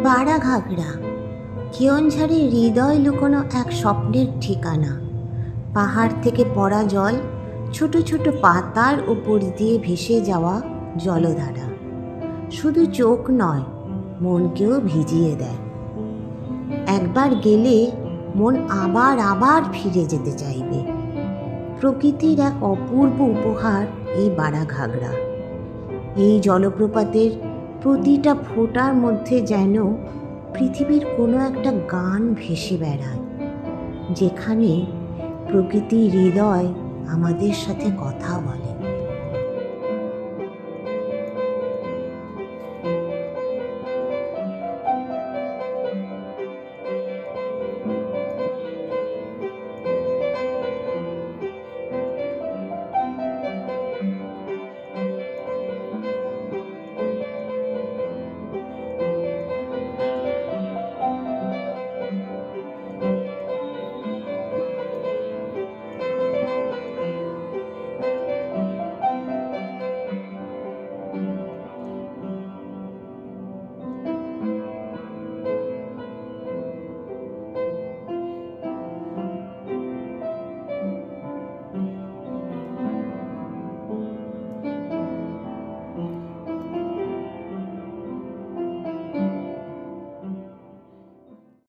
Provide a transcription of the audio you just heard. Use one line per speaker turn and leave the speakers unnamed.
বাড়া ঘাগড়া কেওনঝাড়ে হৃদয় লুকোনো এক স্বপ্নের ঠিকানা। পাহাড় থেকে পড়া জল, ছোট ছোট পাতার উপর দিয়ে ভেসে যাওয়া জলধারা শুধু চোখ নয়, মনকেও ভিজিয়ে দেয়। একবার গেলে মন আবার আবার ফিরে যেতে চাইবে। প্রকৃতির এক অপূর্ব উপহার এই বাড়া ঘাগড়া। এই জলপ্রপাতের প্রতিটা ফোঁটার মধ্যে যেন পৃথিবীর কোনো একটা গান ভেসে বেড়ায়, যেখানে প্রকৃতির হৃদয় আমাদের সাথে কথা বলে।